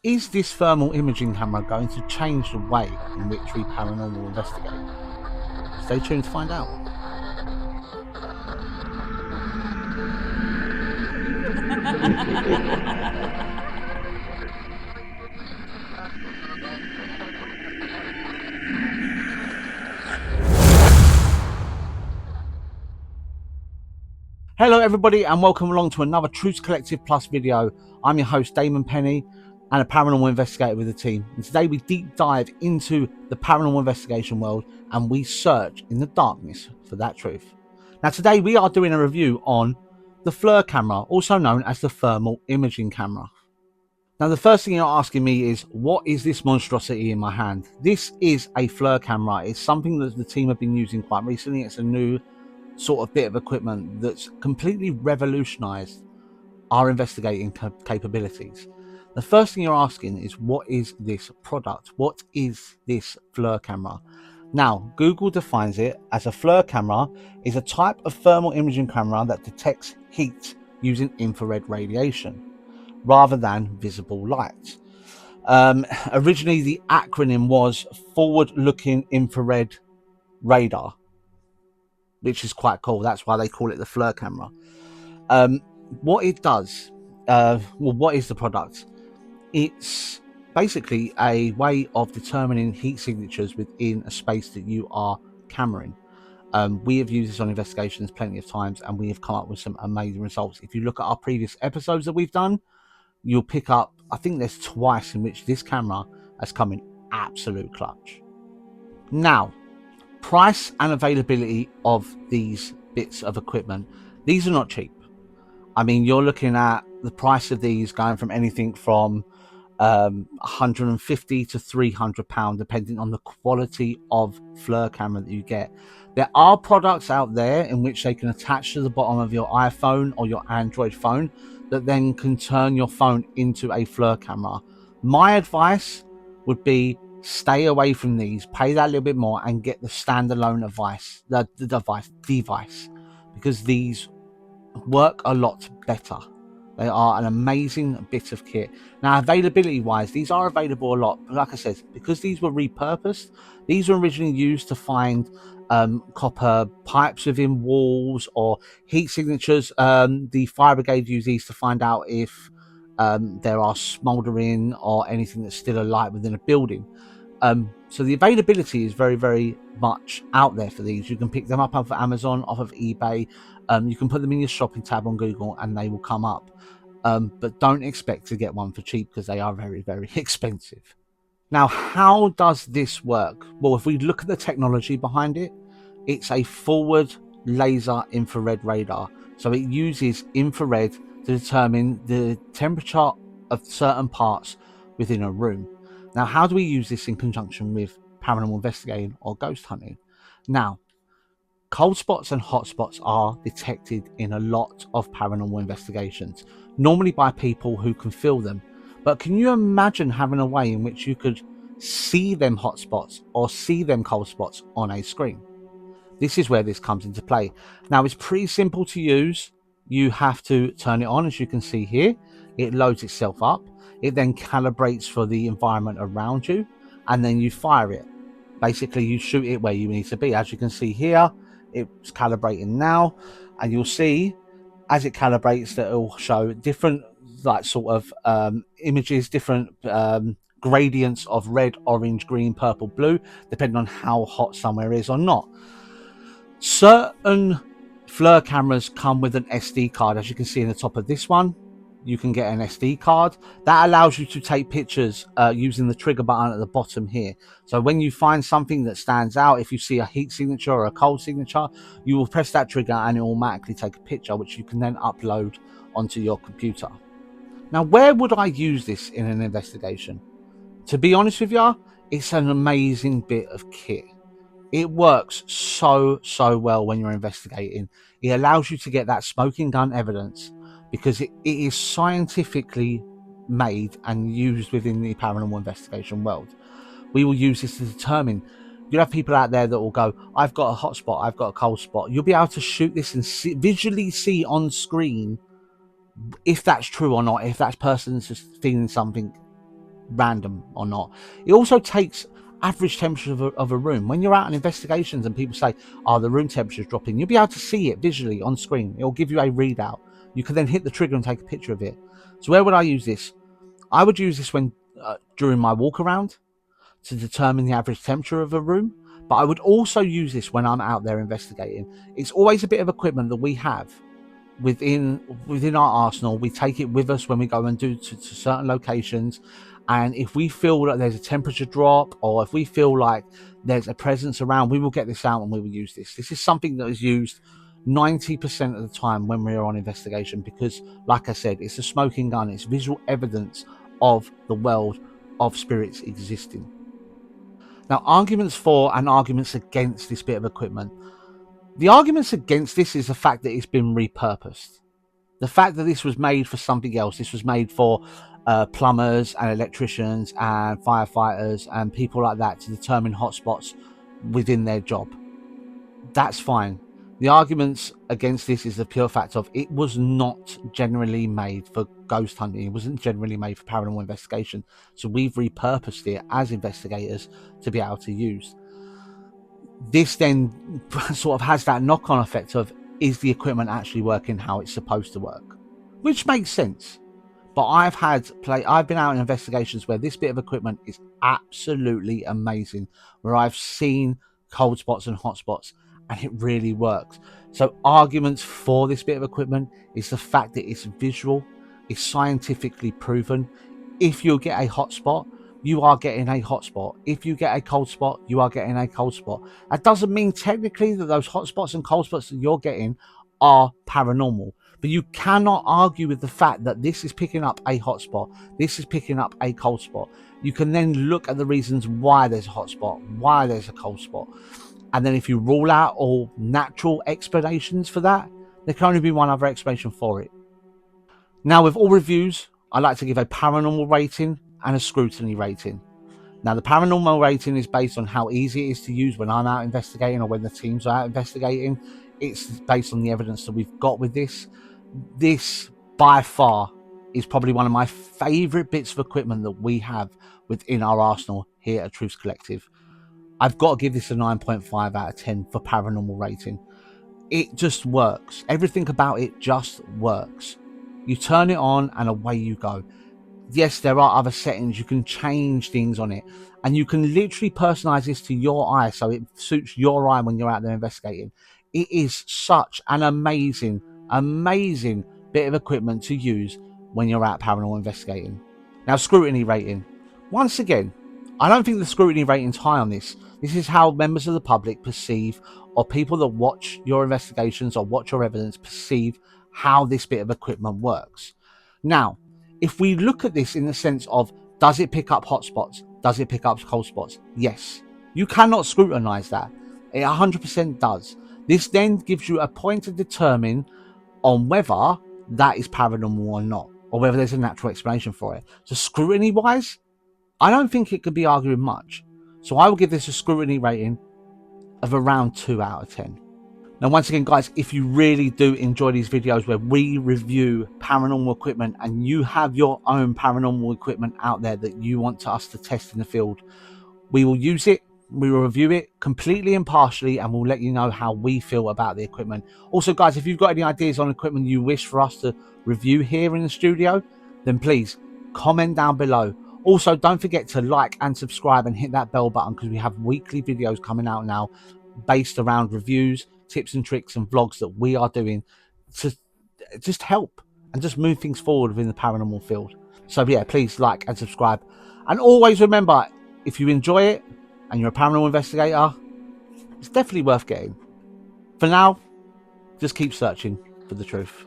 Is this thermal imaging camera going to change the way in which we paranormal investigate? Stay tuned to find out. Hello everybody and welcome along to another Truths Collective Plus video. I'm your host Damon Penny and a paranormal investigator with the team. And today we deep dive into the paranormal investigation world and we search in the darkness for that truth. Now today we are doing a review on the FLIR camera, also known as the thermal imaging camera. Now the first thing you're asking me is, what is this monstrosity in my hand? This is a FLIR camera. It's something that the team have been using quite recently. It's a new sort of bit of equipment that's completely revolutionized our investigating capabilities. The first thing you're asking is, what is this product? What is this FLIR camera? Now, Google defines it as a FLIR camera is a type of thermal imaging camera that detects heat using infrared radiation rather than visible light. Originally, the acronym was Forward-Looking Infrared Radar, which is quite cool. That's why they call it the FLIR camera. What it does, what is the product? It's basically a way of determining heat signatures within a space that you are cameraing. We have used this on investigations plenty of times and we have come up with some amazing results. If you look at our previous episodes that we've done, you'll pick up, I think there's twice in which this camera has come in absolute clutch. Now, price and availability of these bits of equipment, these are not cheap. I mean, you're looking at the price of these going from anything from 150 to 300 pounds, depending on the quality of FLIR camera that you get. There are products out there in which they can attach to the bottom of your iPhone or your Android phone that then can turn your phone into a FLIR camera. My advice would be, stay away from these, pay that little bit more and get the standalone device, because these work a lot better. They are an amazing bit of kit. Now, availability wise, these are available a lot. But like I said, because these were repurposed, these were originally used to find copper pipes within walls or heat signatures. The fire brigade use these to find out if there are smouldering or anything that's still alight within a building. So the availability is very, very much out there for these. You can pick them up off of Amazon, off of eBay. You can put them in your shopping tab on Google and they will come up. But don't expect to get one for cheap because they are very, very expensive. Now, how does this work? Well, if we look at the technology behind it, it's a forward laser infrared radar. So it uses infrared to determine the temperature of certain parts within a room. Now, how do we use this in conjunction with paranormal investigating or ghost hunting? Now, cold spots and hot spots are detected in a lot of paranormal investigations, normally by people who can feel them. But can you imagine having a way in which you could see them hot spots or see them cold spots on a screen? This is where this comes into play. Now, it's pretty simple to use. You have to turn it on, as you can see here. It loads itself up. It then calibrates for the environment around you, and then you fire it. Basically, you shoot it where you need to be. As you can see here, it's calibrating now, and you'll see as it calibrates that it will show different images, different gradients of red, orange, green, purple, blue, depending on how hot somewhere is or not. Certain FLIR cameras come with an SD card. As you can see in the top of this one, you can get an SD card that allows you to take pictures using the trigger button at the bottom here. So when you find something that stands out, if you see a heat signature or a cold signature, you will press that trigger and it will automatically take a picture, which you can then upload onto your computer. Now, where would I use this in an investigation? To be honest with you, it's an amazing bit of kit. It works so well when you're investigating. It allows you to get that smoking gun evidence because it is scientifically made and used within the paranormal investigation world. We will use this to determine. You'll have people out there that will go, I've got a hot spot, I've got a cold spot. You'll be able to shoot this and visually see on screen if that's true or not, if that person's just feeling something random or not. It also takes average temperature of a room. When you're out on investigations and people say, oh, the room temperature is dropping, you'll be able to see it visually on screen. It'll give you a readout. You can then hit the trigger and take a picture of it. So where would I use this? I would use this when during my walk around to determine the average temperature of a room, but I would also use this when I'm out there investigating. It's always a bit of equipment that we have within our arsenal. We take it with us when we go and do to certain locations, and if we feel that there's a temperature drop or if we feel like there's a presence around, we will get this out and we will use this. This is something that is used 90% of the time when we're on investigation, because like I said, it's a smoking gun. It's visual evidence of the world of spirits existing. Now, arguments for and arguments against this bit of equipment. The arguments against this is the fact that it's been repurposed. The fact that this was made for something else. This was made for plumbers and electricians and firefighters and people like that to determine hotspots within their job. That's fine. The arguments against this is the pure fact of it was not generally made for ghost hunting. It wasn't generally made for paranormal investigation. So we've repurposed it as investigators to be able to use. This then sort of has that knock-on effect of, is the equipment actually working how it's supposed to work? Which makes sense. But I've been out in investigations where this bit of equipment is absolutely amazing, where I've seen cold spots and hot spots, and it really works. So arguments for this bit of equipment is the fact that it's visual, it's scientifically proven. If you get a hot spot, you are getting a hot spot. If you get a cold spot, you are getting a cold spot. That doesn't mean technically that those hot spots and cold spots that you're getting are paranormal. But you cannot argue with the fact that this is picking up a hot spot, this is picking up a cold spot. You can then look at the reasons why there's a hot spot, why there's a cold spot. And then if you rule out all natural explanations for that, there can only be one other explanation for it. Now, with all reviews, I like to give a paranormal rating and a scrutiny rating. Now, the paranormal rating is based on how easy it is to use when I'm out investigating or when the teams are out investigating. It's based on the evidence that we've got with this. This, by far, is probably one of my favourite bits of equipment that we have within our arsenal here at Truths Collective. I've got to give this a 9.5 out of 10 for paranormal rating. It just works. Everything about it just works. You turn it on and away you go. Yes, there are other settings. You can change things on it, and you can literally personalize this to your eye so it suits your eye when you're out there investigating. It is such an amazing bit of equipment to use when you're out paranormal investigating. Now, scrutiny rating. Once again, I don't think the scrutiny rating's high on this. This is how members of the public perceive, or people that watch your investigations or watch your evidence perceive how this bit of equipment works. Now, if we look at this in the sense of, does it pick up hot spots? Does it pick up cold spots? Yes. You cannot scrutinize that. It 100% does. This then gives you a point to determine on whether that is paranormal or not, or whether there's a natural explanation for it. So scrutiny-wise, I don't think it could be arguing much. So I will give this a scrutiny rating of around 2 out of 10. Now, once again, guys, if you really do enjoy these videos where we review paranormal equipment and you have your own paranormal equipment out there that you want us to test in the field, we will use it, we will review it completely impartially, and we'll let you know how we feel about the equipment. Also, guys, if you've got any ideas on equipment you wish for us to review here in the studio, then please comment down below. Also, don't forget to like and subscribe and hit that bell button, because we have weekly videos coming out now based around reviews, tips and tricks and vlogs that we are doing to just help and just move things forward within the paranormal field. So yeah, please like and subscribe, and always remember, if you enjoy it and you're a paranormal investigator, it's definitely worth getting. For now, just keep searching for the truth.